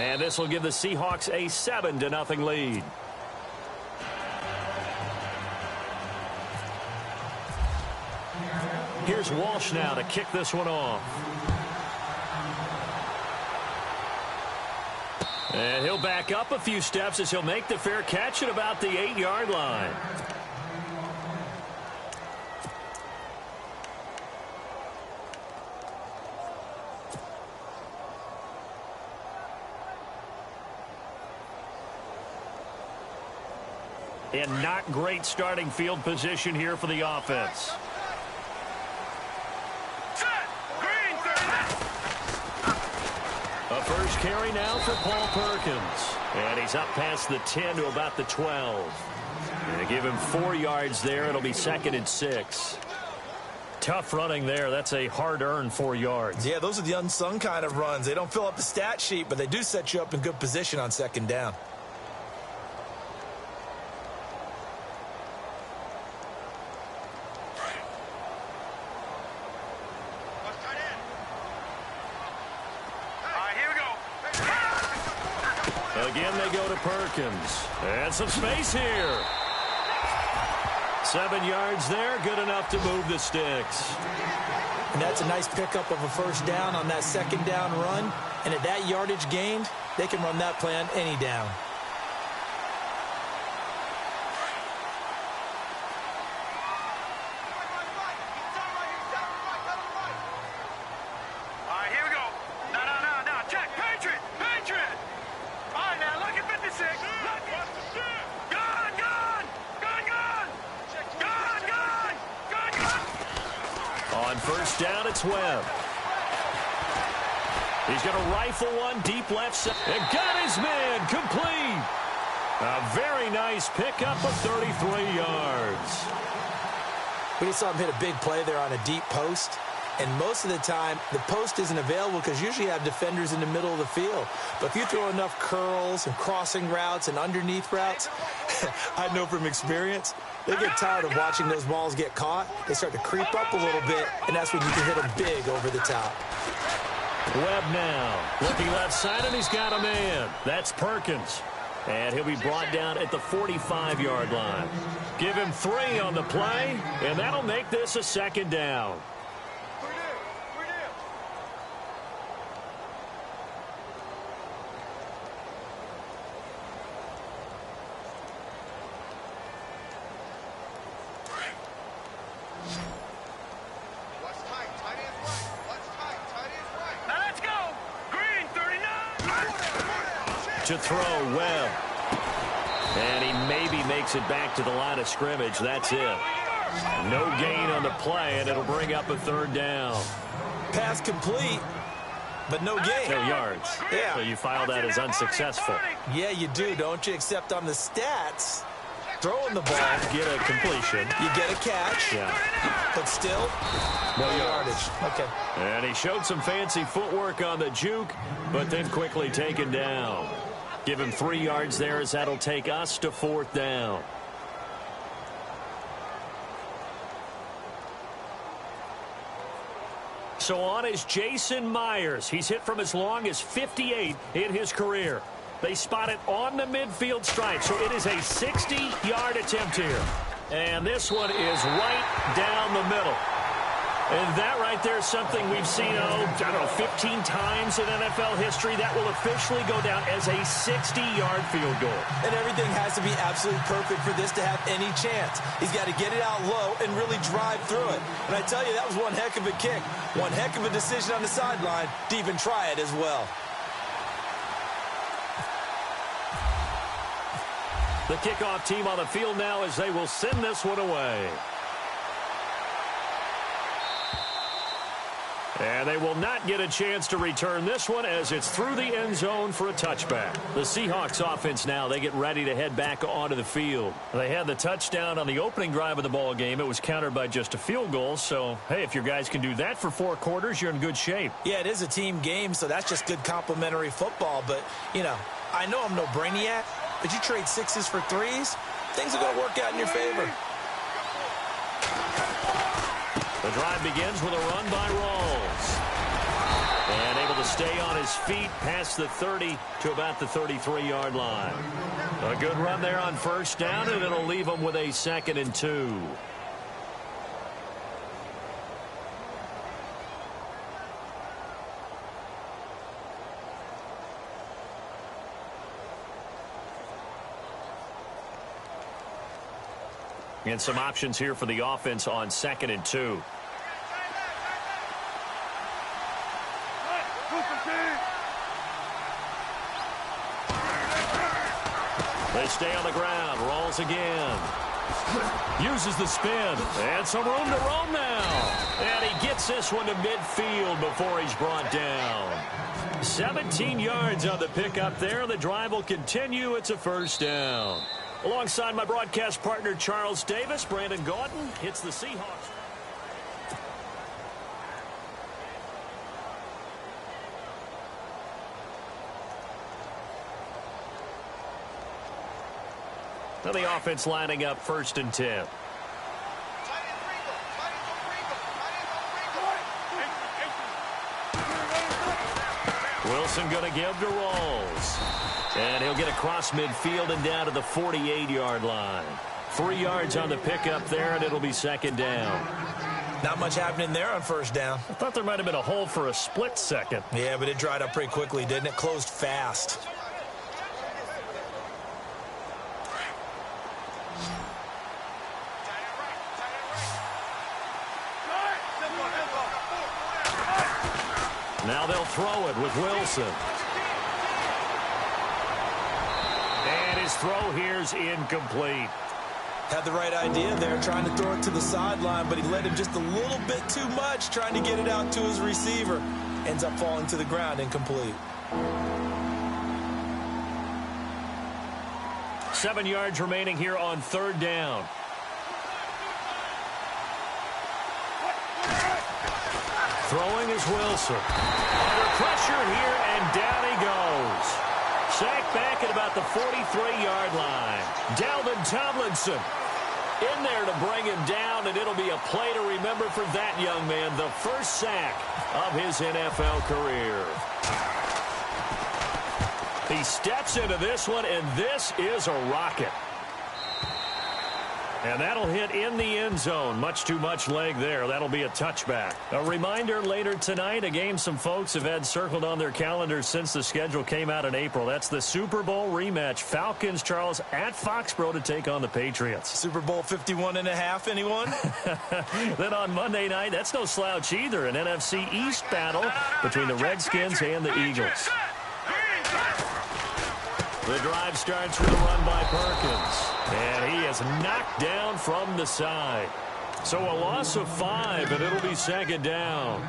And this will give the Seahawks a 7-0 lead. Here's Walsh now to kick this one off. And he'll back up a few steps as he'll make the fair catch at about the 8-yard line. And not great starting field position here for the offense. A first carry now for Paul Perkins. And he's up past the 10 to about the 12. And give him 4 yards there. It'll be 2nd and 6. Tough running there. That's a hard-earned 4 yards. Yeah, those are the unsung kind of runs. They don't fill up the stat sheet, but they do set you up in good position on 2nd down. Again, they go to Perkins. And some space here. 7 yards there, good enough to move the sticks. And that's a nice pickup of a first down on that 2nd down run. And at that yardage gained, they can run that play on any down. First down, it's Webb. He's going to rifle one deep left side. And got his man complete. A very nice pickup of 33 yards. We just saw him hit a big play there on a deep post. And most of the time, the post isn't available because usually you have defenders in the middle of the field. But if you throw enough curls and crossing routes and underneath routes, I know from experience, they get tired of watching those balls get caught. They start to creep up a little bit, and that's when you can hit them big over the top. Webb now looking left side, and he's got a man. That's Perkins. And he'll be brought down at the 45-yard line. Give him 3 on the play, and that'll make this a 2nd down. To throw, Webb. And he maybe makes it back to the line of scrimmage. That's it. No gain on the play, and it'll bring up a 3rd down. Pass complete, but no gain. No yards. Yeah. So you file that as unsuccessful. Yeah, you do, don't you? Except on the stats, throwing the ball, get a completion. You get a catch. Yeah. But still, no yardage. Okay. And he showed some fancy footwork on the juke, but then quickly taken down. Give him 3 yards there as that'll take us to 4th down. So on is Jason Myers. He's hit from as long as 58 in his career. They spot it on the midfield stripe, so it is a 60-yard attempt here. And this one is right down the middle. And that right there is something we've seen, I don't know, 15 times in NFL history. That will officially go down as a 60-yard field goal. And everything has to be absolutely perfect for this to have any chance. He's got to get it out low and really drive through it. And I tell you, that was one heck of a kick. One heck of a decision on the sideline to even try it as well. The kickoff team on the field now as they will send this one away. And they will not get a chance to return this one as it's through the end zone for a touchback. The Seahawks offense now, they get ready to head back onto the field. They had the touchdown on the opening drive of the ball game. It was countered by just a field goal. So, hey, if your guys can do that for 4 quarters, you're in good shape. Yeah, it is a team game, so that's just good complimentary football. But, you know, I know I'm no brainiac, but you trade 6s for 3s, things are going to work out in your favor. The drive begins with a run by Rawls. And able to stay on his feet past the 30 to about the 33-yard line. A good run there on first down, and it'll leave him with a 2nd and 2. And some options here for the offense on 2nd and 2. They stay on the ground. Rolls again. Uses the spin. And some room to roam now. And he gets this one to midfield before he's brought down. 17 yards on the pickup there. The drive will continue. It's a first down. Alongside my broadcast partner, Charles Davis, Brandon Gordon hits the Seahawks. Now the offense lining up 1st and 10. Wilson going to give to Rolls. And he'll get across midfield and down to the 48-yard line. 3 yards on the pickup there, and it'll be 2nd down. Not much happening there on first down. I thought there might have been a hole for a split second. Yeah, but it dried up pretty quickly, didn't it? Closed fast. Now they'll throw it with Wilson. And his throw here's incomplete. Had the right idea there, trying to throw it to the sideline, but he led him just a little bit too much, trying to get it out to his receiver. Ends up falling to the ground, incomplete. 7 yards remaining here on 3rd down. Throwing is Wilson. Under pressure here, and down he goes. Sacked back at about the 43-yard line. Dalvin Tomlinson in there to bring him down, and it'll be a play to remember for that young man. The first sack of his NFL career. He steps into this one, and this is a rocket. And that'll hit in the end zone. Much too much leg there. That'll be a touchback. A reminder later tonight, a game some folks have had circled on their calendars since the schedule came out in April. That's the Super Bowl rematch. Falcons, Charles, at Foxborough to take on the Patriots. Super Bowl 51.5, anyone? Then on Monday night, that's no slouch either. An NFC East battle between the Redskins and the Eagles. The drive starts with a run by Perkins. And he is knocked down from the side. So a loss of 5, and it'll be 2nd down.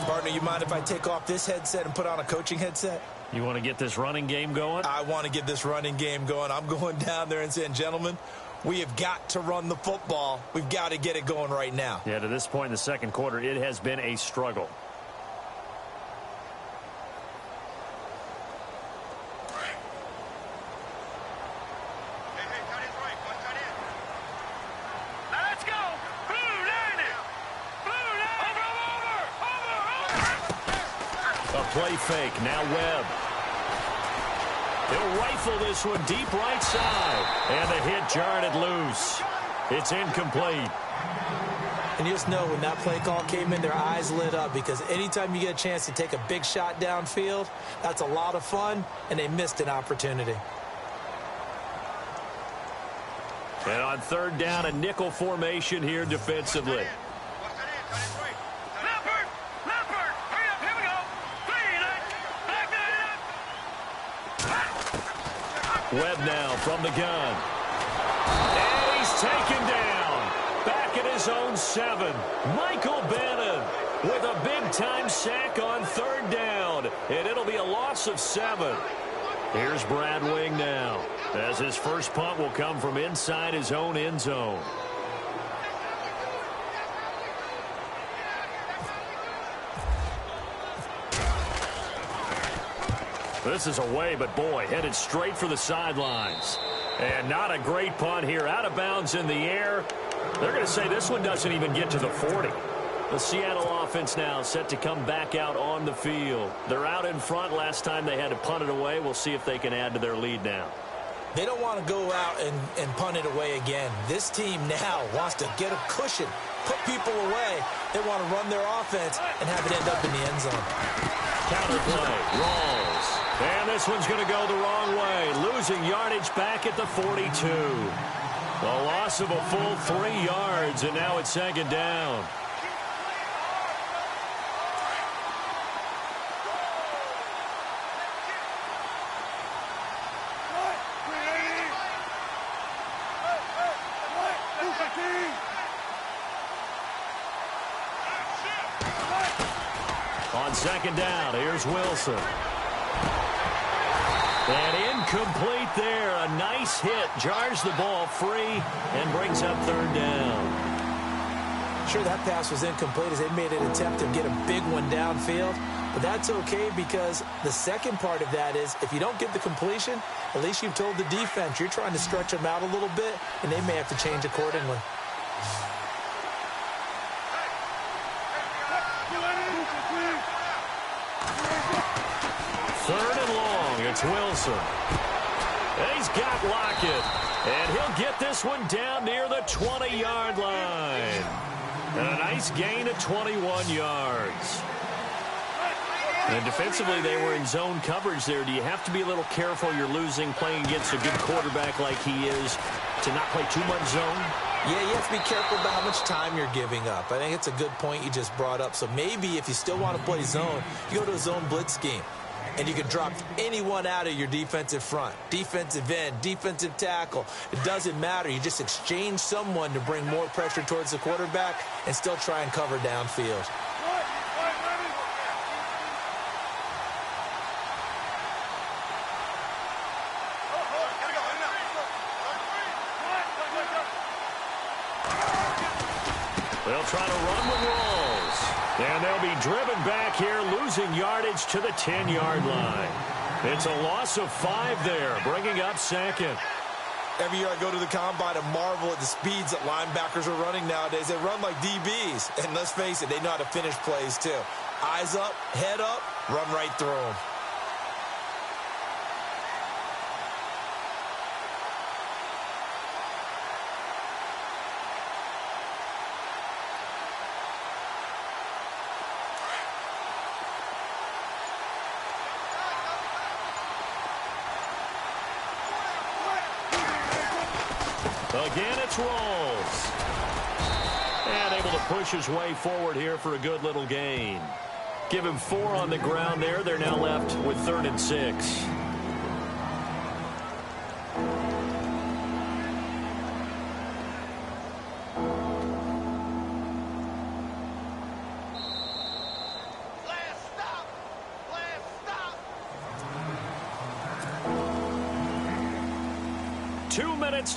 Partner, you mind if I take off this headset and put on a coaching headset? You want to get this running game going? I want to get this running game going. I'm going down there and saying, gentlemen, we have got to run the football. We've got to get it going right now. Yeah, to this point in the 2nd quarter, it has been a struggle. Play fake. Now Webb. He'll rifle this one deep right side. And the hit jarred it loose. It's incomplete. And you just know when that play call came in, their eyes lit up, because anytime you get a chance to take a big shot downfield, that's a lot of fun, and they missed an opportunity. And on 3rd down, a nickel formation here defensively. Webb now from the gun. And he's taken down. Back at his own 7. Michael Bannon with a big-time sack on 3rd down. And it'll be a loss of 7. Here's Brad Wing now, as his first punt will come from inside his own end zone. This is away, but boy, headed straight for the sidelines. And not a great punt here. Out of bounds in the air. They're going to say this one doesn't even get to the 40. The Seattle offense now set to come back out on the field. They're out in front. Last time they had to punt it away. We'll see if they can add to their lead now. They don't want to go out and punt it away again. This team now wants to get a cushion, put people away. They want to run their offense and have it end up in the end zone. Counter play, rolls. And this one's going to go the wrong way. Losing yardage back at the 42. A loss of a full 3 yards, and now it's second down. On second down, here's Wilson. And incomplete there. A nice hit. Jars the ball free and brings up third down. Sure, that pass was incomplete as they made an attempt to get a big one downfield. But that's okay because the second part of that is if you don't get the completion, at least you've told the defense you're trying to stretch them out a little bit, and they may have to change accordingly. Third and long, it's Wilson. He's got Lockett, and he'll get this one down near the 20-yard line. And a nice gain of 21 yards. And defensively, they were in zone coverage there. Do you have to be a little careful? You're losing, playing against a good quarterback like he is, to not play too much zone? Yeah, you have to be careful about how much time you're giving up. I think it's a good point you just brought up. So maybe if you still want to play zone, you go to a zone blitz scheme. And you can drop anyone out of your defensive front. Defensive end, defensive tackle. It doesn't matter. You just exchange someone to bring more pressure towards the quarterback and still try and cover downfield. They'll try to run with Rolls. And they'll be driven back here, losing yardage to the 10-yard line. It's a loss of 5 there, bringing up second. Every year I go to the combine and marvel at the speeds that linebackers are running nowadays. They run like DBs. And let's face it, they know how to finish plays too. Eyes up, head up, run right through them. Again, it's Rolls. And able to push his way forward here for a good little gain. Give him 4 on the ground there. They're now left with 3rd and 6.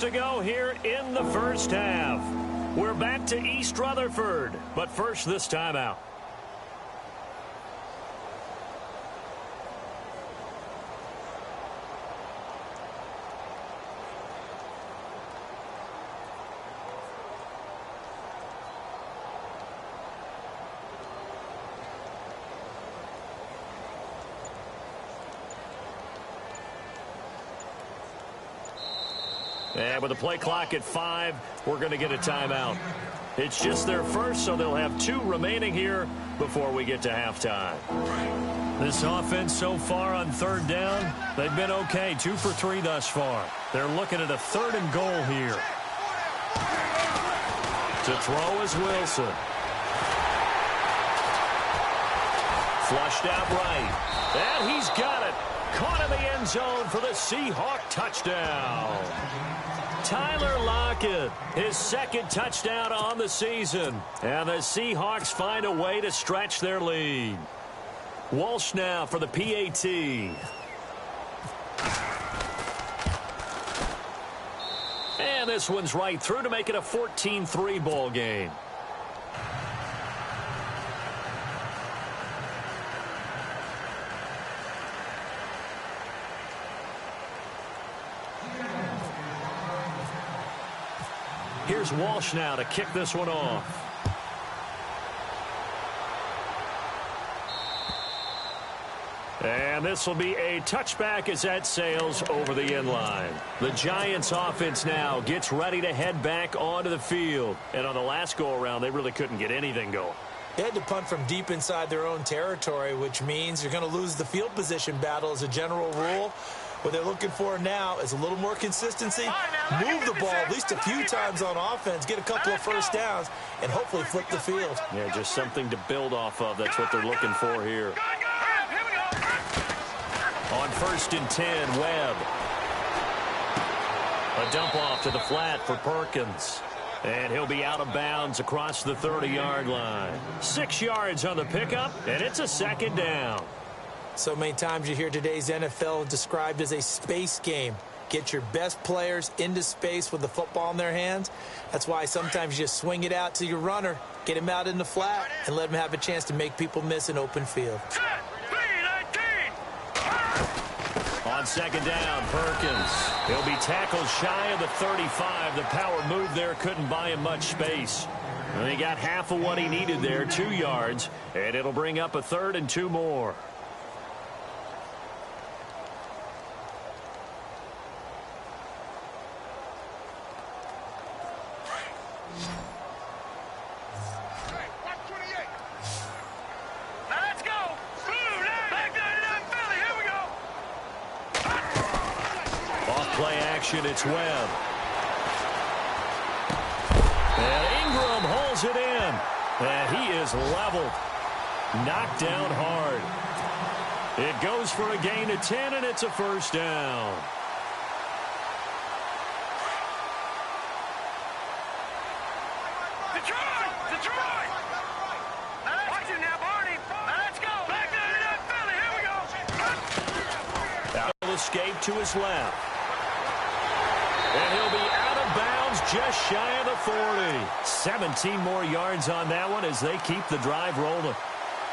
To go here in the first half. We're back to East Rutherford, but first this timeout. And with the play clock at 5, we're going to get a timeout. It's just their first, so they'll have 2 remaining here before we get to halftime. This offense so far on 3rd down, they've been okay. 2 for 3 thus far. They're looking at a 3rd and goal here. To throw is Wilson. Flushed out right. And he's got it. Caught in the end zone for the Seahawk touchdown. Tyler Lockett, his 2nd touchdown on the season. And the Seahawks find a way to stretch their lead. Walsh now for the PAT. And this one's right through to make it a 14-3 ball game. Here's Walsh now to kick this one off. And this will be a touchback as that sails over the end line. The Giants offense now gets ready to head back onto the field. And on the last go-around, they really couldn't get anything going. They had to punt from deep inside their own territory, which means you're going to lose the field position battle as a general rule. What they're looking for now is a little more consistency, move the ball at least a few times on offense, get a couple of first downs, and hopefully flip the field. Yeah, just something to build off of. That's what they're looking for here. On 1st and 10, Webb. A dump off to the flat for Perkins. And he'll be out of bounds across the 30-yard line. 6 yards on the pickup, and it's a 2nd down. So many times you hear today's NFL described as a space game. Get your best players into space with the football in their hands. That's why sometimes you just swing it out to your runner, get him out in the flat, and let him have a chance to make people miss an open field. On 2nd down, Perkins. He'll be tackled shy of the 35. The power move there couldn't buy him much space. And he got half of what he needed there, 2 yards, and it'll bring up a 3rd and 2 more. It's Webb. And Ingram holds it in. And he is leveled. Knocked down hard. It goes for a gain of 10, and it's a 1st down. Detroit! Watch it now, Barney. Let's go. Back there to that Philly. Here we go. Will escape to his left. And he'll be out of bounds just shy of the 40. 17 more yards on that one as they keep the drive rolling.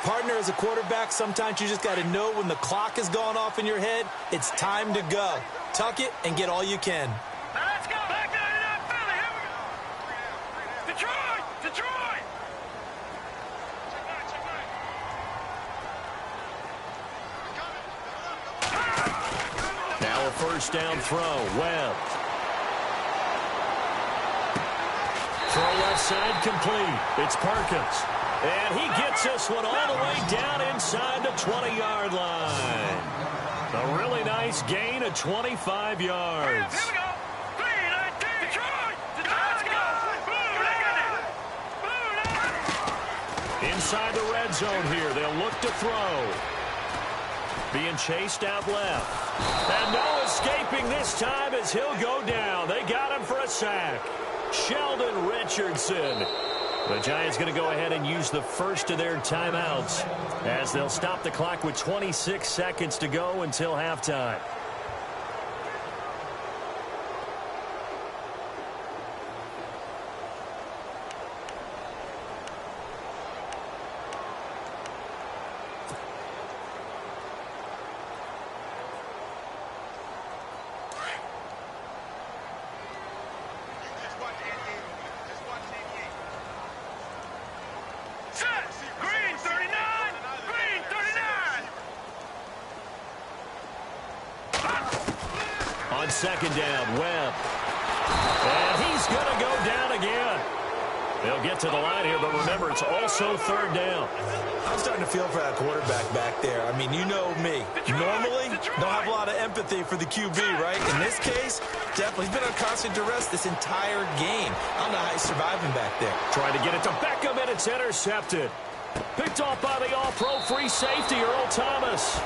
Partner, as a quarterback, sometimes you just got to know when the clock has gone off in your head, it's time to go. Tuck it and get all you can. Let's go. Back there to that Philly. Here we go. Detroit! Now a 1st down throw. Webb. Throw left side complete. It's Perkins. And he gets this one all the way down inside the 20-yard line. A really nice gain of 25 yards. Here we go. Detroit! Let's go. Inside the red zone here. They'll look to throw. Being chased out left. And no escaping this time as he'll go down. They got him for a sack. Sheldon Richardson. The Giants going to go ahead and use the first of their timeouts as they'll stop the clock with 26 seconds to go until halftime. On 2nd down, Webb. And he's going to go down again. They'll get to the line here, but remember, it's also 3rd down. I'm starting to feel for that quarterback back there. I mean, you know me. Normally, don't have a lot of empathy for the QB, right? In this case, definitely. He's been on constant duress this entire game. I don't know how he's surviving back there. Trying to get it to Beckham, and it's intercepted. Picked off by the all-pro free safety, Earl Thomas.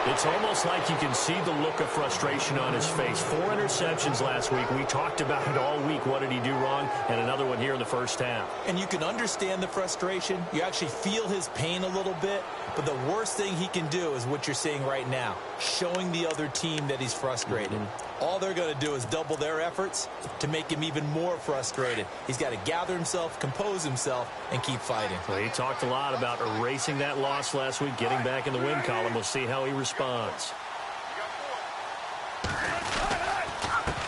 It's almost like you can see the look of frustration on his face. 4 interceptions last week. We talked about it all week. What did he do wrong? And another one here in the first half. And you can understand the frustration. You actually feel his pain a little bit. But the worst thing he can do is what you're seeing right now, showing the other team that he's frustrated. All they're going to do is double their efforts to make him even more frustrated. He's got to gather himself, compose himself, and keep fighting. Well, he talked a lot about erasing that loss last week, getting back in the win column. We'll see how he responds.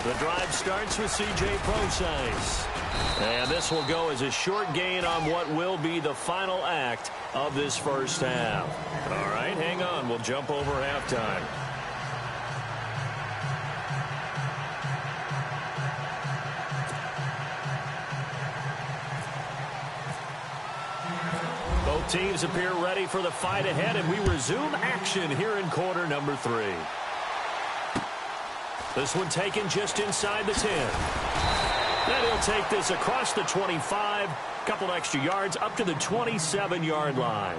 The drive starts with C.J. Prosise. And this will go as a short gain on what will be the final act of this first half. All right, right, hang on. We'll jump over halftime. Both teams appear ready for the fight ahead, and we resume action here in quarter number 3. This one taken just inside the 10. Then he'll take this across the 25, a couple extra yards up to the 27-yard line.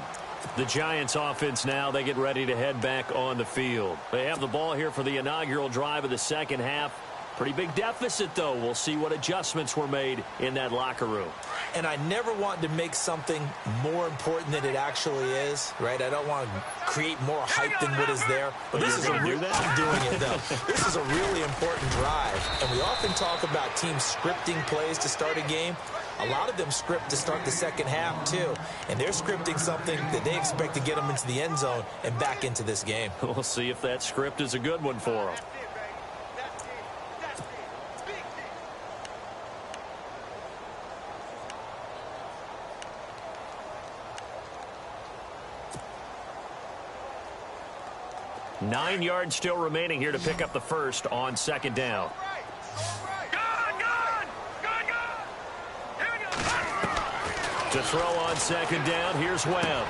The Giants offense now, they get ready to head back on the field. They have the ball here for the inaugural drive of the second half. Pretty big deficit, though. We'll see what adjustments were made in that locker room. And I never want to make something more important than it actually is, right? I don't want to create more hype than what is there. But this is I'm doing it, though. This is a really important drive. And we often talk about teams scripting plays to start a game. A lot of them script to start the second half, too. And they're scripting something that they expect to get them into the end zone and back into this game. We'll see if that script is a good one for them. Nine yards still remaining here to pick up the first on second down. To throw on second down, here's Webb.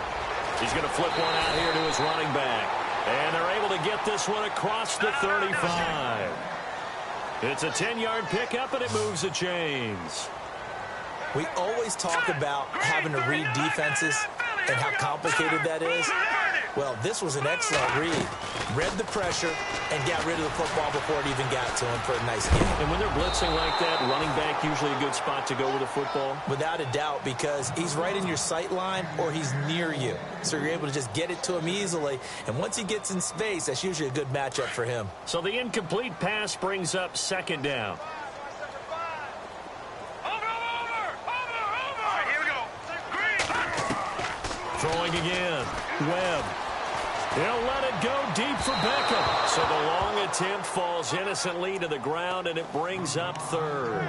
He's going to flip one out here to his running back. And they're able to get this one across the 35. It's a 10-yard pickup, and it moves the chains. We always talk about having to read defenses and how complicated that is. Well, this was an excellent read. Read the pressure and got rid of the football before it even got to him for a nice game. And when they're blitzing like that, running back usually a good spot to go with the football? Without a doubt, because he's right in your sight line or he's near you. So you're able to just get it to him easily. And once he gets in space, that's usually a good matchup for him. So the incomplete pass brings up second down. Throwing again. Webb. He'll let it go deep for Beckham. So the long attempt falls innocently to the ground, and it brings up third.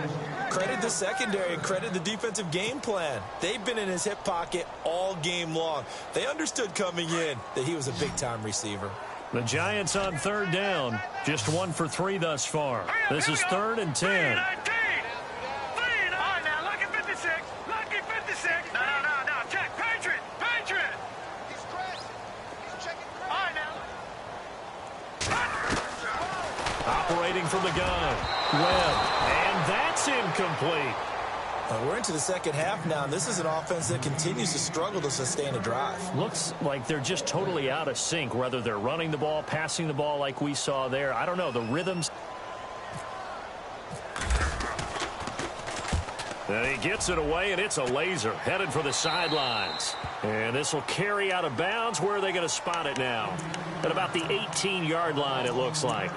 Credit the secondary and credit the defensive game plan. They've been in his hip pocket all game long. They understood coming in that he was a big-time receiver. The Giants on third down. Just 1 for 3 thus far. This is 3rd and 10. Operating from the gun. Webb. And that's incomplete. We're into the second half now. This is an offense that continues to struggle to sustain a drive. Looks like they're just totally out of sync, whether they're running the ball, passing the ball like we saw there. I don't know. The rhythms. And he gets it away, and it's a laser headed for the sidelines. And this will carry out of bounds. Where are they going to spot it now? At about the 18-yard line, it looks like.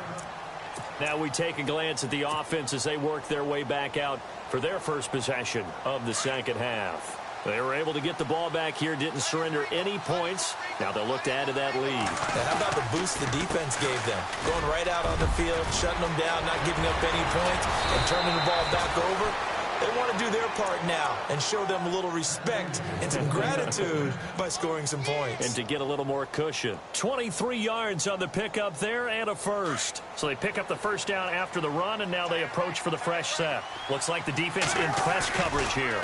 Now we take a glance at the offense as they work their way back out for their first possession of the second half. They were able to get the ball back here, didn't surrender any points. Now they'll look to add to that lead. Now how about the boost the defense gave them? Going right out on the field, shutting them down, not giving up any points, and turning the ball back over. They want to do their part now and show them a little respect and some gratitude by scoring some points. And to get a little more cushion. 23 yards on the pickup there and a first. So they pick up the first down after the run, and now they approach for the fresh set. Looks like the defense in press coverage here.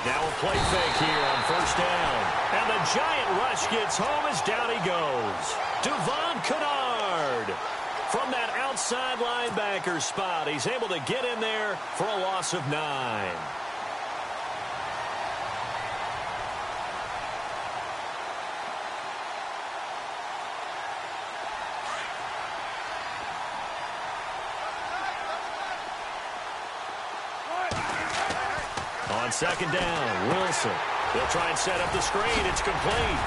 Now a play fake here on first down. And the giant rush gets home as down he goes. Devon Kennard. From that outside linebacker spot, he's able to get in there for a loss of 9. On second down, Wilson. They'll try and set up the screen. It's complete.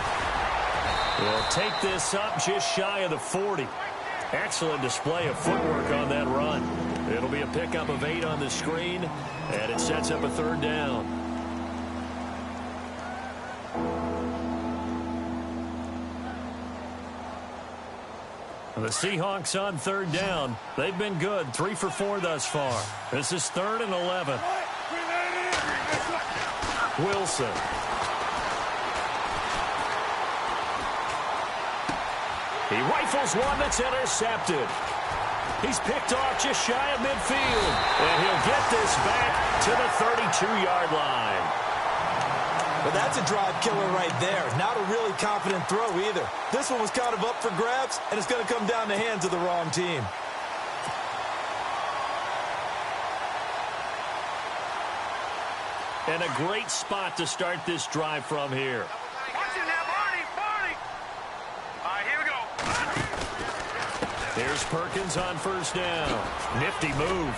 They'll take this up just shy of the 40. Excellent display of footwork on that run. It'll be a pickup of 8 on the screen, and it sets up a third down. The Seahawks on third down. They've been good, 3 for 4 thus far. This is 3rd and 11. Wilson. He rifles one that's intercepted. He's picked off just shy of midfield. And he'll get this back to the 32-yard line. Well, that's a drive killer right there. Not a really confident throw either. This one was kind of up for grabs, and it's going to come down the hands of the wrong team. And a great spot to start this drive from here. Watch it now, Barney. All right, here we go. Here's Perkins on first down. Nifty move.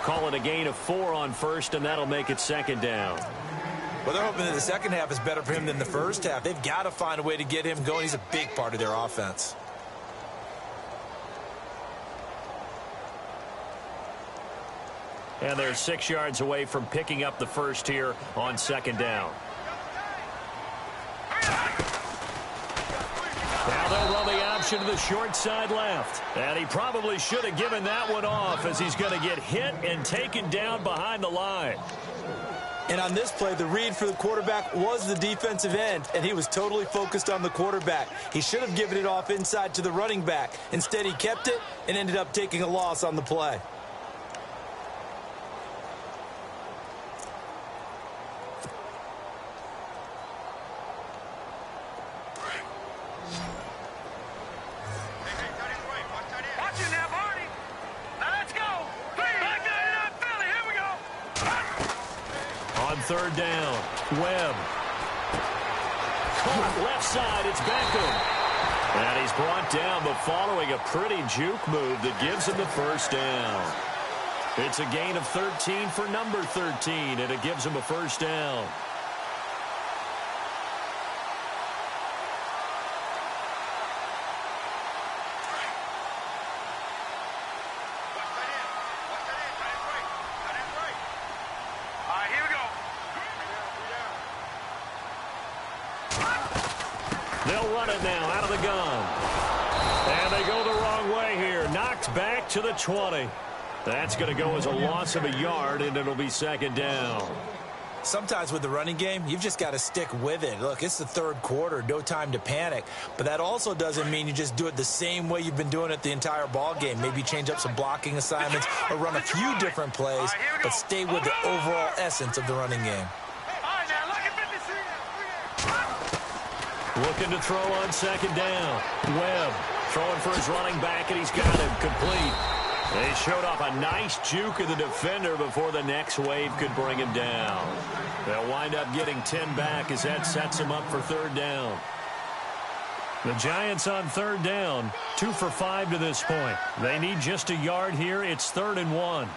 Call it a gain of 4 on first, and that'll make it second down. Well, they're hoping that the second half is better for him than the first half. They've got to find a way to get him going. He's a big part of their offense. And they're 6 yards away from picking up the first here on second down. Now they'll run the option to the short side left. And he probably should have given that one off as he's going to get hit and taken down behind the line. And on this play, the read for the quarterback was the defensive end, and he was totally focused on the quarterback. He should have given it off inside to the running back. Instead, he kept it and ended up taking a loss on the play. Third down. Webb. Caught left side. It's Beckham. And he's brought down, but following a pretty juke move that gives him the first down. It's a gain of 13 for number 13, and it gives him a first down. They'll run it now out of the gun. And they go the wrong way here. Knocked back to the 20. That's going to go as a loss of a yard, and it'll be second down. Sometimes with the running game, you've just got to stick with it. Look, it's the third quarter, no time to panic. But that also doesn't mean you just do it the same way you've been doing it the entire ball game. Maybe change up some blocking assignments or run a few different plays, but stay with the overall essence of the running game. Looking to throw on second down. Webb throwing for his running back, and he's got him complete. They showed off a nice juke of the defender before the next wave could bring him down. They'll wind up getting 10 back as that sets him up for third down. The Giants on third down, 2 for 5 to this point. They need just a yard here. It's 3rd and 1.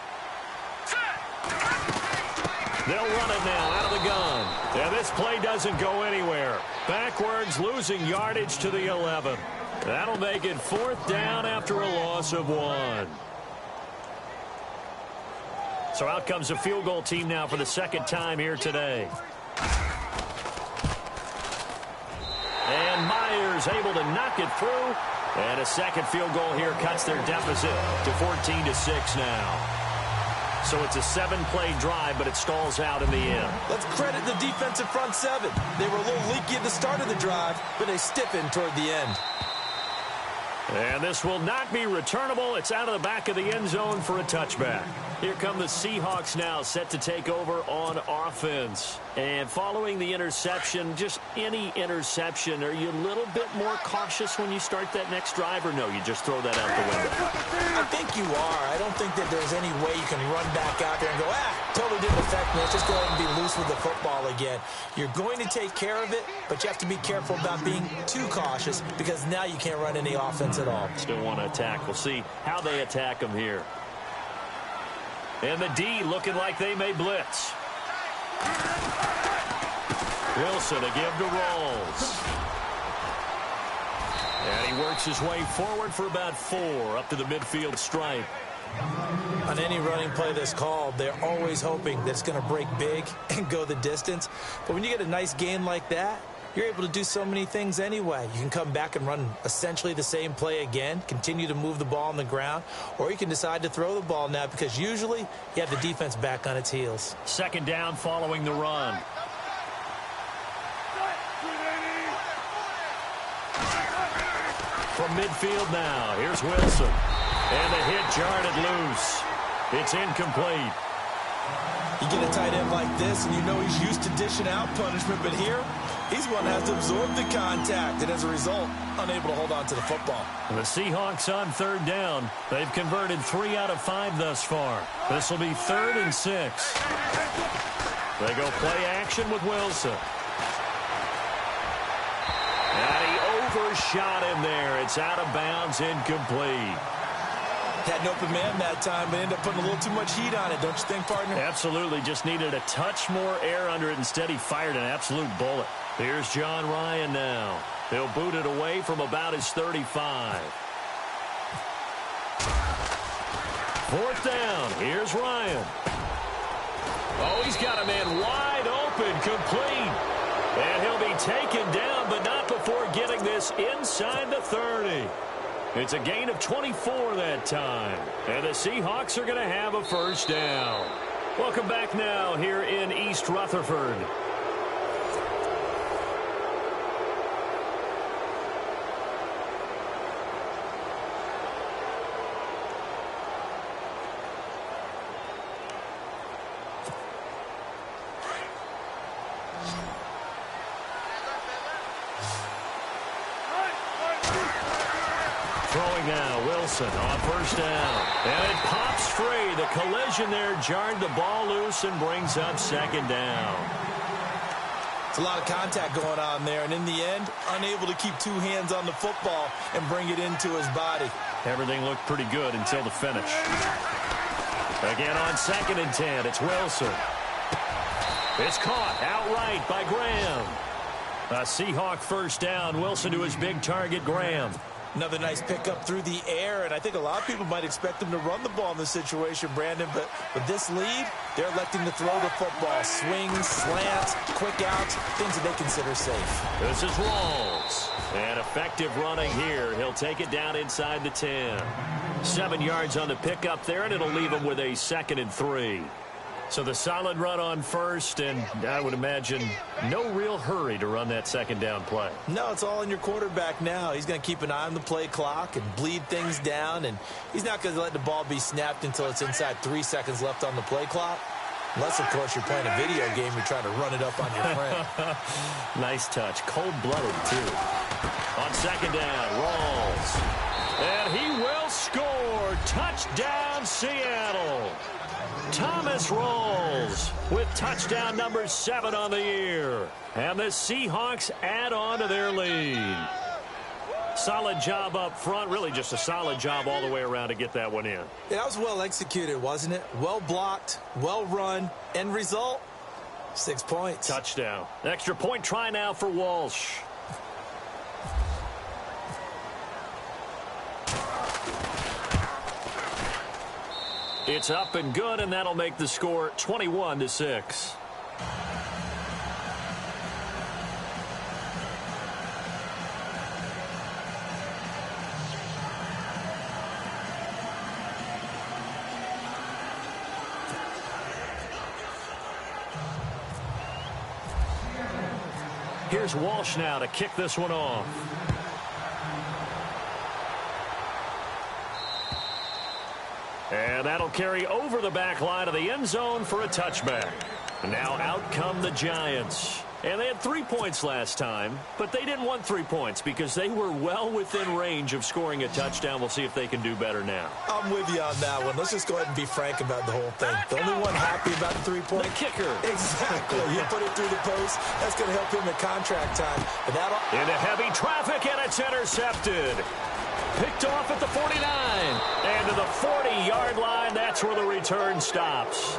They'll run it now out of the gun. And this play doesn't go anywhere. Backwards, losing yardage to the 11. That'll make it 4th down after a loss of 1. So out comes a field goal team now for the second time here today. And Myers able to knock it through. And a second field goal here cuts their deficit to 14-6 now. So it's a 7-play drive, but it stalls out in the end. Let's credit the defensive front 7. They were a little leaky at the start of the drive, but they stiffened toward the end. And this will not be returnable. It's out of the back of the end zone for a touchback. Here come the Seahawks now, set to take over on offense. And following the interception, just any interception, are you a little bit more cautious when you start that next drive, or no, you just throw that out the window? I think you are. I don't think that there's any way you can run back out there and go, totally didn't affect me. Let's just go ahead and be loose with the football again. You're going to take care of it, but you have to be careful about being too cautious because now you can't run any offense at all. Still want to attack. We'll see how they attack them here. And the D looking like they may blitz. Wilson to give to Rolls. And he works his way forward for about 4 up to the midfield stripe. On any running play that's called, they're always hoping that it's going to break big and go the distance. But when you get a nice gain like that, you're able to do so many things anyway. You can come back and run essentially the same play again, continue to move the ball on the ground, or you can decide to throw the ball now because usually you have the defense back on its heels. Second down following the run. midfield now. Here's Wilson. And the hit jarred it loose. It's incomplete. You get a tight end like this, and you know he's used to dishing out punishment, but here, he's one that has to absorb the contact, and as a result, unable to hold on to the football. The Seahawks on third down. They've converted 3 out of 5 thus far. This will be 3rd and 6. They go play action with Wilson. And he overshot him there. It's out of bounds, incomplete. Had an open man that time, but ended up putting a little too much heat on it, don't you think, partner? Absolutely. Just needed a touch more air under it. Instead, he fired an absolute bullet. Here's John Ryan now. He'll boot it away from about his 35. 4th down. Here's Ryan. Oh, he's got a man wide open, complete. And he'll be taken down, but not before getting this inside the 30. It's a gain of 24 that time. And the Seahawks are going to have a first down. Welcome back now here in East Rutherford. Throwing now, Wilson on first down. And it pops free. The collision there jarred the ball loose and brings up 2nd down. It's a lot of contact going on there, and in the end, unable to keep 2 hands on the football and bring it into his body. Everything looked pretty good until the finish. Again on 2nd and 10, it's Wilson. It's caught outright by Graham. A Seahawk first down. Wilson to his big target, Graham. Another nice pickup through the air, and I think a lot of people might expect him to run the ball in this situation, Brandon, but with this lead, they're electing to throw the football. Swings, slants, quick outs, things that they consider safe. This is Rawls. And effective running here. He'll take it down inside the 10. 7 yards on the pickup there, and it'll leave him with a 2nd and 3. So the solid run on first, and I would imagine no real hurry to run that 2nd down play. No, it's all in your quarterback now. He's going to keep an eye on the play clock and bleed things down, and he's not going to let the ball be snapped until it's inside 3 seconds left on the play clock. Unless, of course, you're playing a video game, you're trying to run it up on your friend. Nice touch. Cold-blooded, too. On 2nd down, Rawls. And he will score. Touchdown, Seattle. Thomas Rawls with touchdown number 7 on the year. And the Seahawks add on to their lead. Solid job up front. Really just a solid job all the way around to get that one in. Yeah, that was well executed, wasn't it? Well blocked, well run. End result, 6 points. Touchdown. Extra point try now for Walsh. It's up and good, and that'll make the score 21-6. Here's Walsh now to kick this one off. And that'll carry over the back line of the end zone for a touchback. Now out come the Giants. And they had 3 points last time, but they didn't want 3 points because they were well within range of scoring a touchdown. We'll see if they can do better now. I'm with you on that one. Let's just go ahead and be frank about the whole thing. The only one happy about the 3-point. The kicker. Exactly. You put it through the post. That's going to help him at contract time. But that'll... Into heavy traffic, and it's intercepted. Picked off at the 49. And to the 40-yard line, that's where the return stops.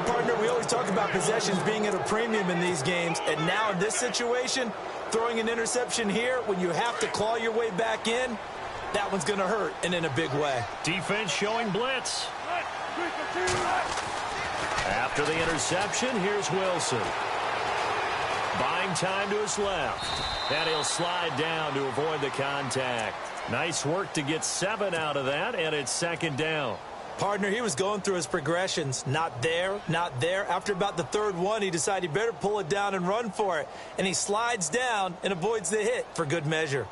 Partner, we always talk about possessions being at a premium in these games. And now in this situation, throwing an interception here when you have to claw your way back in, that one's going to hurt, and in a big way. Defense showing blitz. After the interception, here's Wilson. Buying time to his left. And he'll slide down to avoid the contact. Nice work to get 7 out of that, and it's 2nd down. Partner, he was going through his progressions. Not there, not there. After about the 3rd one, he decided he better pull it down and run for it. And he slides down and avoids the hit for good measure.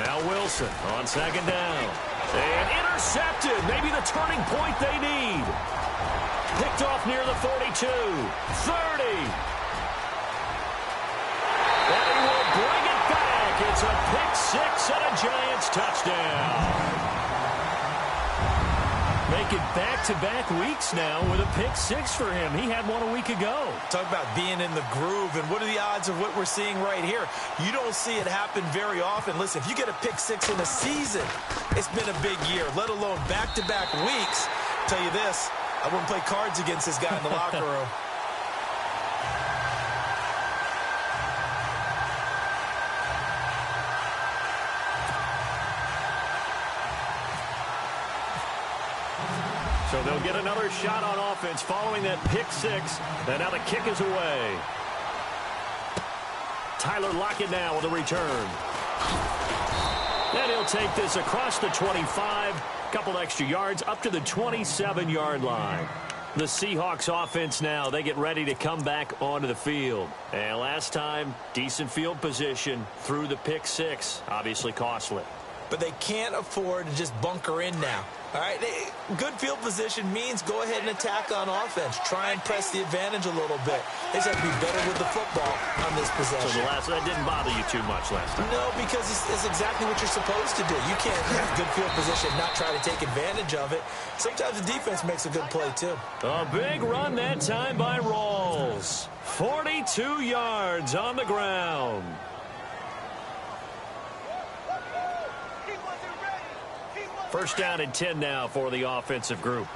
Now Wilson on second down. And intercepted. Maybe the turning point they need. Picked off near the 42. 30. And he will bring it back. It's a pick six and a Giants touchdown. Making back-to-back weeks now with a pick six for him. He had one a week ago. Talk about being in the groove, and what are the odds of what we're seeing right here? You don't see it happen very often. Listen, if you get a pick six in a season, it's been a big year, let alone back-to-back weeks. I'll tell you this, I wouldn't play cards against this guy in the locker room. So they'll get another shot on offense following that pick six. And now the kick is away. Tyler Lockett now with a return. And he'll take this across the 25. Couple extra yards up to the 27-yard line. The Seahawks offense now, they get ready to come back onto the field. And last time, decent field position through the pick six. Obviously costly. But they can't afford to just bunker in now. All right, good field position means go ahead and attack on offense. Try and press the advantage a little bit. They just have to be better with the football on this possession. So that didn't bother you too much last time? No, because it's exactly what you're supposed to do. You can't have good field position and not try to take advantage of it. Sometimes the defense makes a good play, too. A big run that time by Rawls. 42 yards on the ground. First down and 10 now for the offensive group.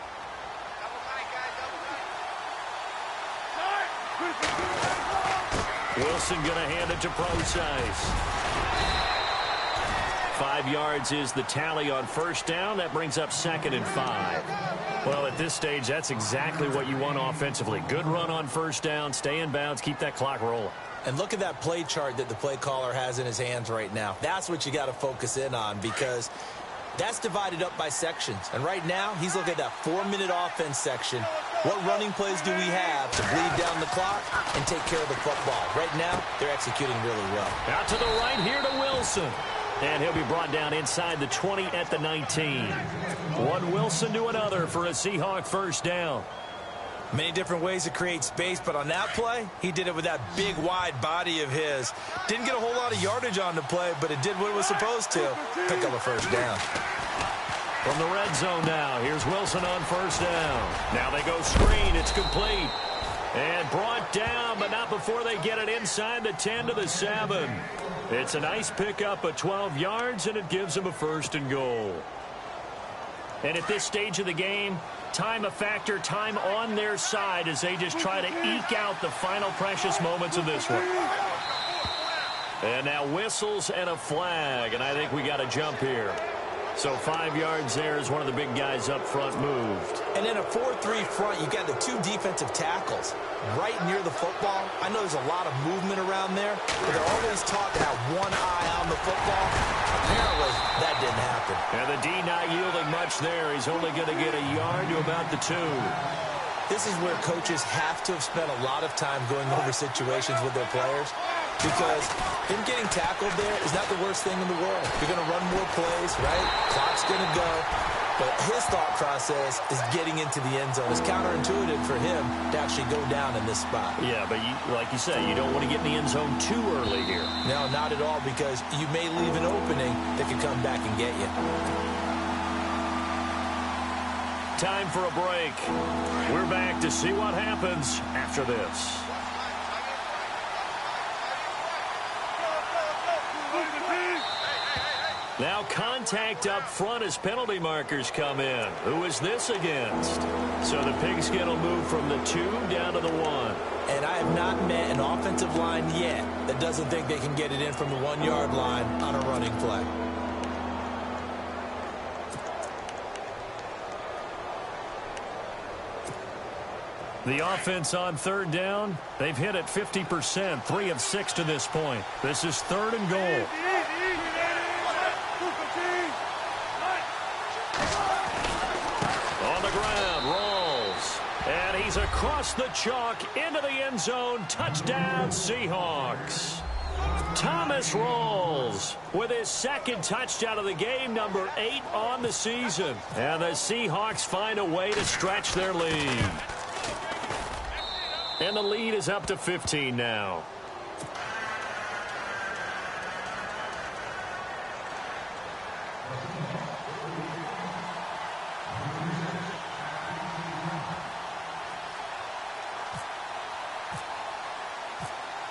Wilson going to hand it to Procise. 5 yards is the tally on first down. That brings up second and 5. Well, at this stage, that's exactly what you want offensively. Good run on first down, stay in bounds, keep that clock rolling. And look at that play chart that the play caller has in his hands right now. That's what you got to focus in on, because that's divided up by sections. And right now, he's looking at that 4-minute offense section. What running plays do we have to bleed down the clock and take care of the football? Right now, they're executing really well. Out to the right here to Wilson. And he'll be brought down inside the 20 at the 19. One Wilson to another for a Seahawk first down. Many different ways to create space, but on that play, he did it with that big, wide body of his. Didn't get a whole lot of yardage on the play, but it did what it was supposed to. Pick up a first down. From the red zone now, here's Wilson on first down. Now they go screen. It's complete. And brought down, but not before they get it inside the 10 to the 7. It's a nice pickup of 12 yards, and it gives them a first and goal. And at this stage of the game, time a factor, time on their side as they just try to eke out the final precious moments of this one. And now whistles and a flag, and I think we got a jump here. So 5 yards there as one of the big guys up front moved. And in a 4-3 front, you got the 2 defensive tackles right near the football. I know there's a lot of movement around there, but they're always taught to have one eye on the football. Apparently, that didn't happen. And the D not yielding much there. He's only going to get a yard to about the 2. This is where coaches have to have spent a lot of time going over situations with their players, because him getting tackled there is not the worst thing in the world. You're going to run more plays, right? Clock's going to go. But his thought process is getting into the end zone. It's counterintuitive for him to actually go down in this spot. Yeah, but like you said, you don't want to get in the end zone too early here. No, not at all, because you may leave an opening that could come back and get you. Time for a break. We're back to see what happens after this. Now contact up front as penalty markers come in. Who is this against? So the pigskin will move from the 2 down to the 1. And I have not met an offensive line yet that doesn't think they can get it in from the 1-yard line on a running play. The offense on third down, they've hit it 50%, 3 of 6 to this point. This is third and goal. On the ground, Rawls. And he's across the chalk into the end zone. Touchdown, Seahawks. Thomas rolls with his second touchdown of the game, number 8 on the season. And the Seahawks find a way to stretch their lead. And the lead is up to 15 now.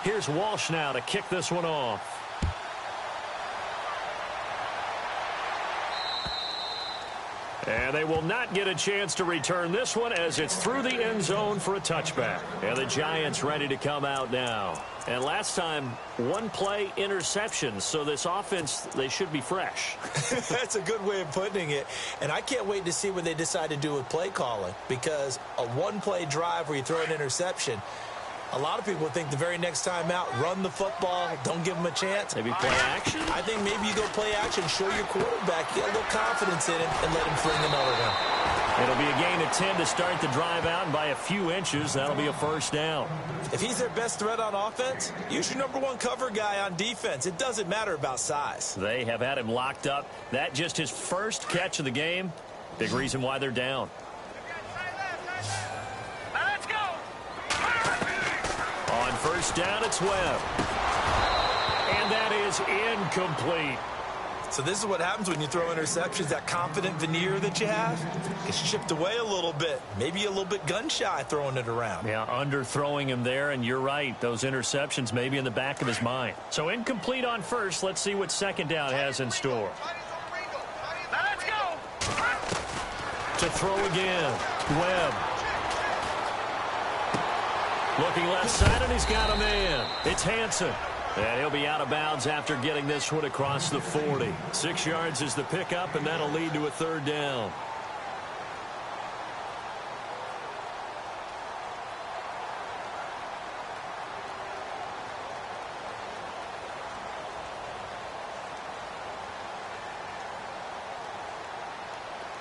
Here's Walsh now to kick this one off. And they will not get a chance to return this one as it's through the end zone for a touchback. And the Giants ready to come out now. And last time, one play interception. So this offense, they should be fresh. That's a good way of putting it. And I can't wait to see what they decide to do with play calling. Because a one-play drive where you throw an interception, a lot of people think the very next time out, run the football, don't give them a chance. Maybe play action? I think maybe you go play action, show your quarterback, get a little confidence in him, and let him fling another one. It'll be a gain of 10 to start the drive out, and by a few inches, that'll be a first down. If he's their best threat on offense, use your number one cover guy on defense. It doesn't matter about size. They have had him locked up. That just his first catch of the game. Big reason why they're down. On first down, it's Webb. And that is incomplete. So this is what happens when you throw interceptions. That confident veneer that you have gets chipped away a little bit. Maybe a little bit gun-shy throwing it around. Yeah, underthrowing him there, and you're right. Those interceptions may be in the back of his mind. So incomplete on first. Let's see what second down has in store. Let's go. To throw again. Webb. Looking left side, and he's got a man. It's Hansen. And he'll be out of bounds after getting this one across the 40. 6 yards is the pickup, and that'll lead to a third down.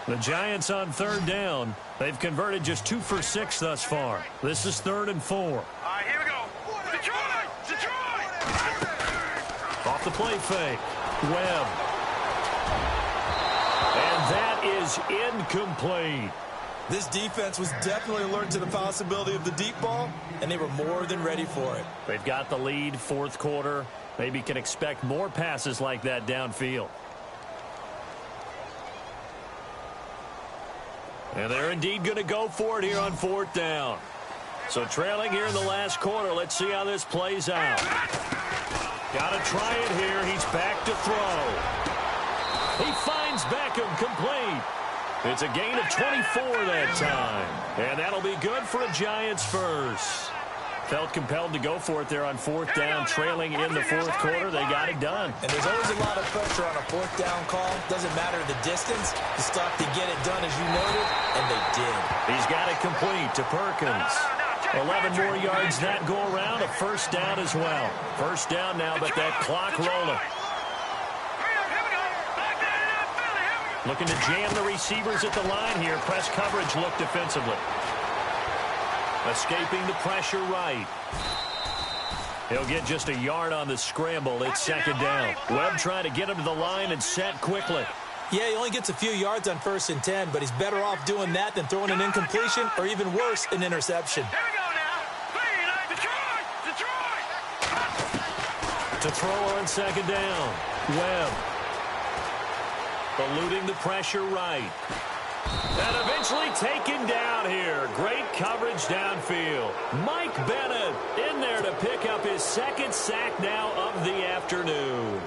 The Giants on third down. They've converted just 2 for 6 thus far. This is 3rd and 4. All right, here we go. Detroit! Detroit! Off the play fake. Webb. And that is incomplete. This defense was definitely alert to the possibility of the deep ball, and they were more than ready for it. They've got the lead, 4th quarter. Maybe can expect more passes like that downfield. And they're indeed going to go for it here on 4th down. So trailing here in the last quarter. Let's see how this plays out. Got to try it here. He's back to throw. He finds Beckham complete. It's a gain of 24 that time. And that'll be good for a Giants first. Felt compelled to go for it there on 4th down, trailing in the 4th quarter. They got it done. And there's always a lot of pressure on a 4th down call. Doesn't matter the distance. You stop to get it done as you noted, and they did. He's got it complete to Perkins. 11 more yards that go around. A first down as well. First down now, but that clock rolling. Looking to jam the receivers at the line here. Press coverage look defensively. Escaping the pressure right. He'll get just a yard on the scramble. It's 2nd down. Webb trying to get him to the line and set quickly. Yeah, he only gets a few yards on 1st and 10, but he's better off doing that than throwing an incompletion or even worse, an interception. Here we go now. Detroit! Detroit! To throw on 2nd down. Webb. Eluding the pressure right. And eventually taken down here. Great coverage downfield. Mike Bennett in there to pick up his 2nd sack now of the afternoon.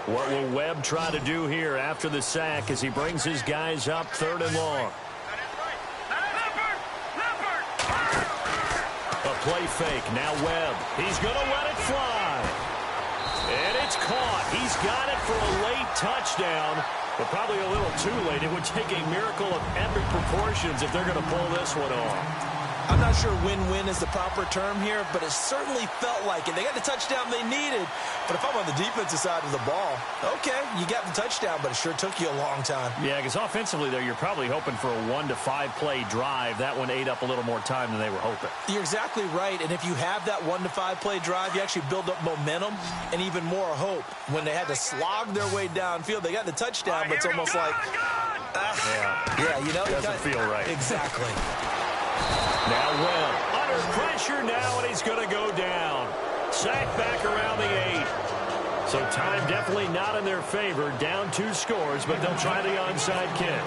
What will Webb try to do here after the sack as he brings his guys up 3rd and long? A play fake. Now Webb. He's going to let it fly. And it's caught. He's got it for a late touchdown, but probably a little too late. It would take a miracle of epic proportions if they're going to pull this one off. I'm not sure win-win is the proper term here, but it certainly felt like it. They got the touchdown they needed, but if I'm on the defensive side of the ball, okay, you got the touchdown, but it sure took you a long time. Yeah, because offensively there, you're probably hoping for a 1 to 5 play drive. That one ate up a little more time than they were hoping. You're exactly right, and if you have that 1 to 5 play drive, you actually build up momentum and even more hope. When they had to slog their way downfield, they got the touchdown, but it's almost like, yeah, you know, doesn't feel right. Exactly. Now Webb under pressure now, and he's going to go down. Sacked back around the 8. So time definitely not in their favor. Down 2 scores, but they'll try the onside kick.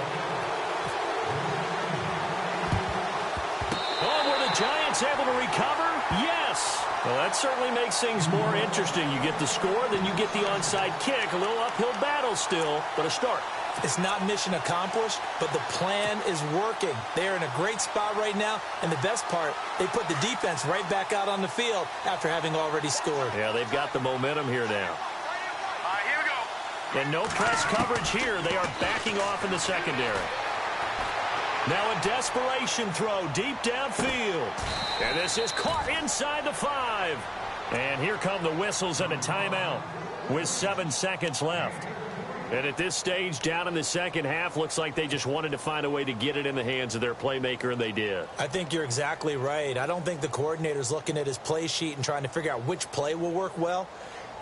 Oh, were the Giants able to recover? Yes. Well, that certainly makes things more interesting. You get the score, then you get the onside kick. A little uphill battle still, but a start. It's not mission accomplished, but the plan is working. They're in a great spot right now, and the best part, they put the defense right back out on the field after having already scored. Yeah, they've got the momentum here now. Here we go. And no press coverage here. They are backing off in the secondary. Now a desperation throw deep downfield. And this is caught inside the 5. And here come the whistles and a timeout with 7 seconds left. And at this stage, down in the second half, looks like they just wanted to find a way to get it in the hands of their playmaker, and they did. I think you're exactly right. I don't think the coordinator's looking at his play sheet and trying to figure out which play will work well.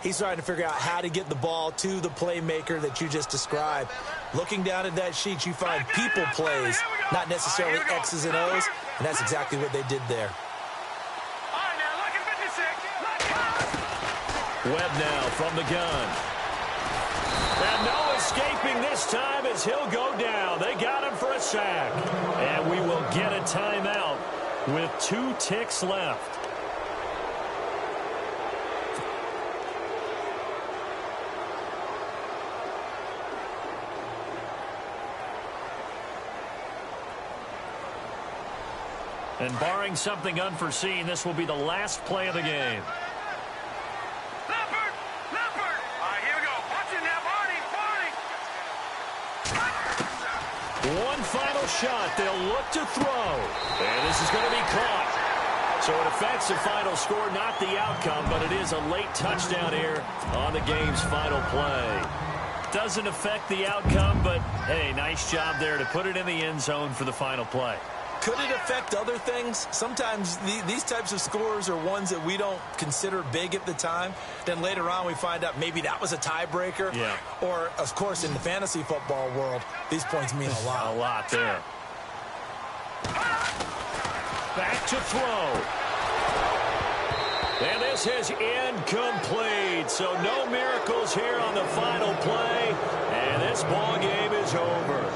He's trying to figure out how to get the ball to the playmaker that you just described. Looking down at that sheet, you find people plays, not necessarily X's and O's, and that's exactly what they did there. All right, now, look at 56. Webb now from the gun. And no escaping this time as he'll go down. They got him for a sack. And we will get a timeout with 2 ticks left. And barring something unforeseen, this will be the last play of the game. One final shot. They'll look to throw. And this is going to be caught. So it affects the final score, not the outcome, but it is a late touchdown here on the game's final play. Doesn't affect the outcome, but, hey, nice job there to put it in the end zone for the final play. Could it affect other things? Sometimes these types of scores are ones that we don't consider big at the time. Then later on we find out maybe that was a tiebreaker. Yeah. Or, of course, in the fantasy football world, these points mean a lot. A lot there. Back to throw. And this is incomplete. So no miracles here on the final play. And this ball game is over.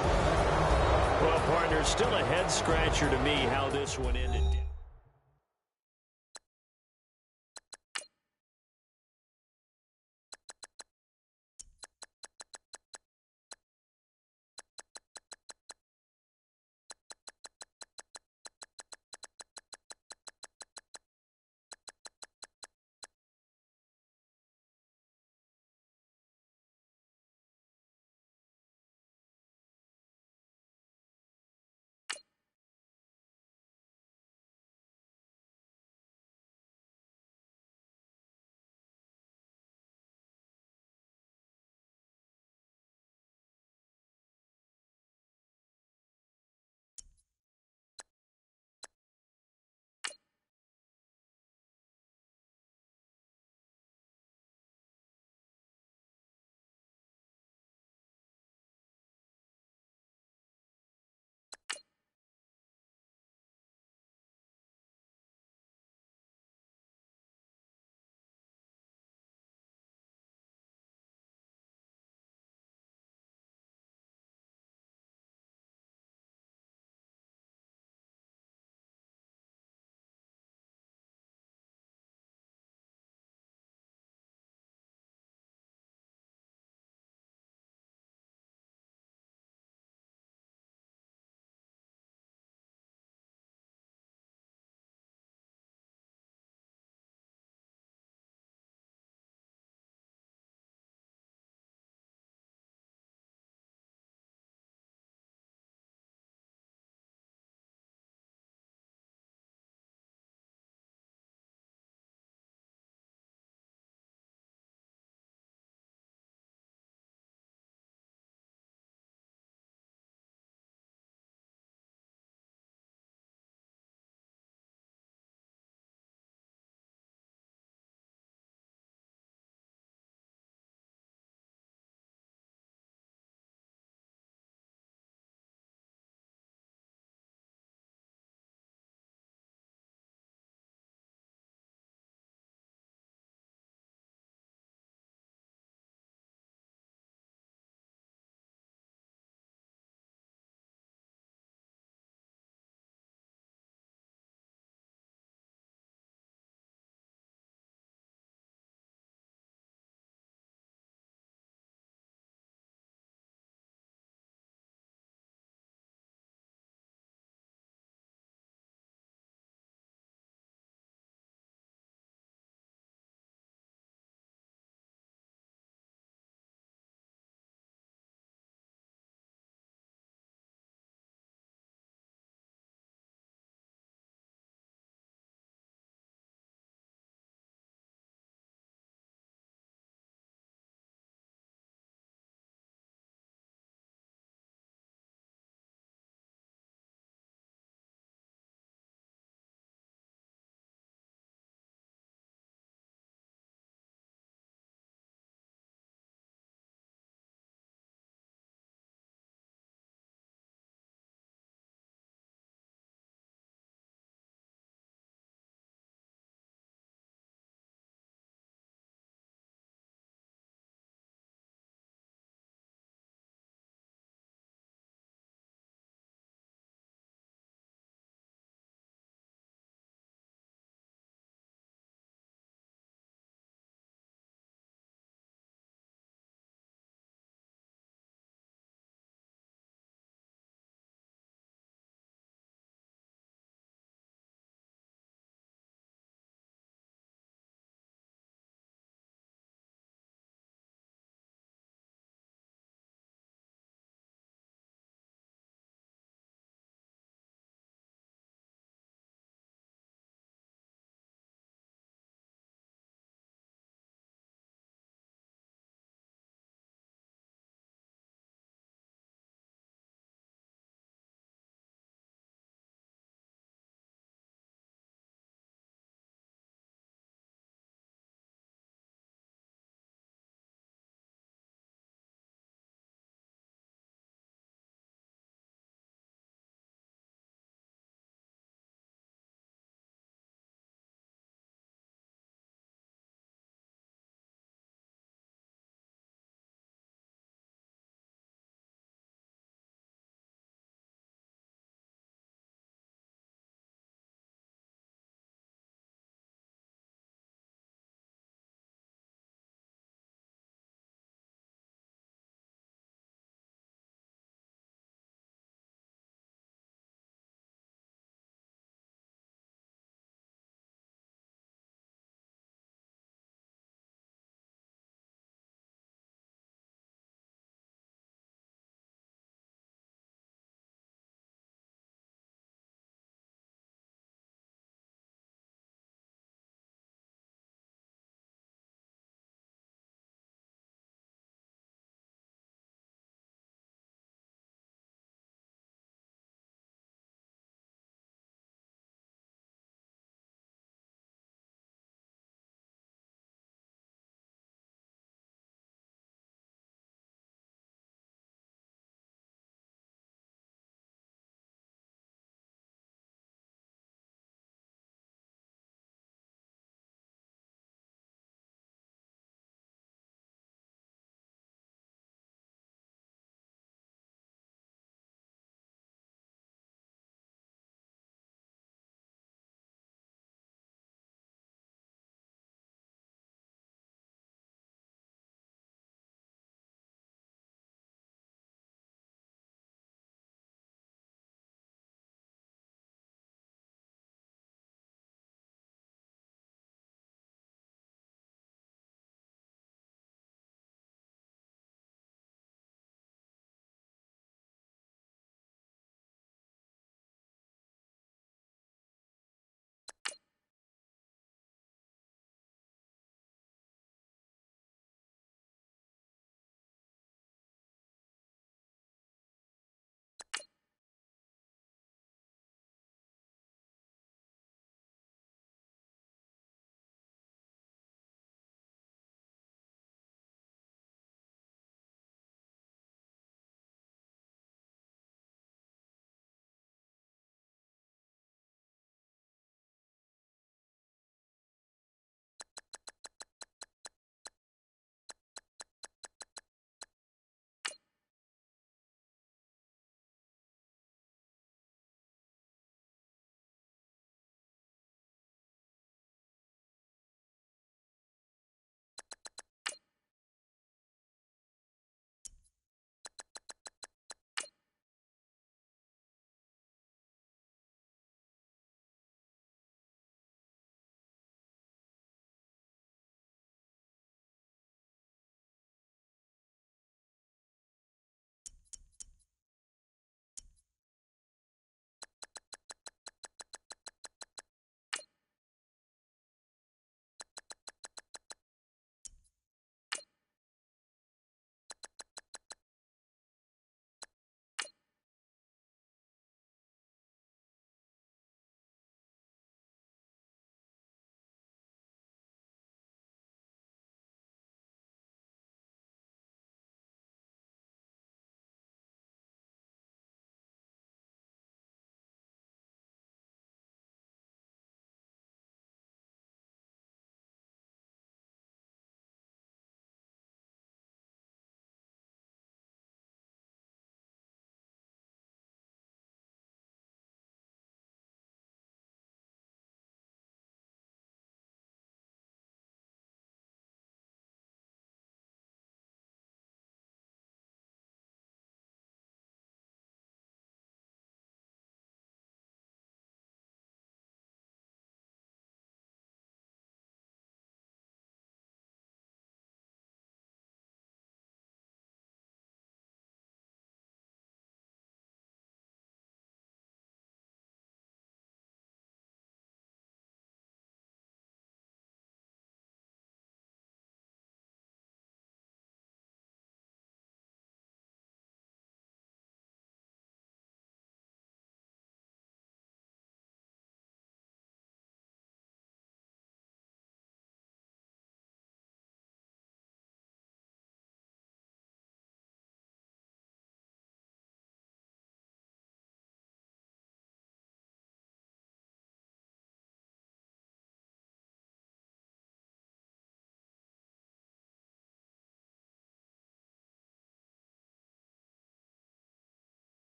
Well, partner, still a head-scratcher to me how this one ended.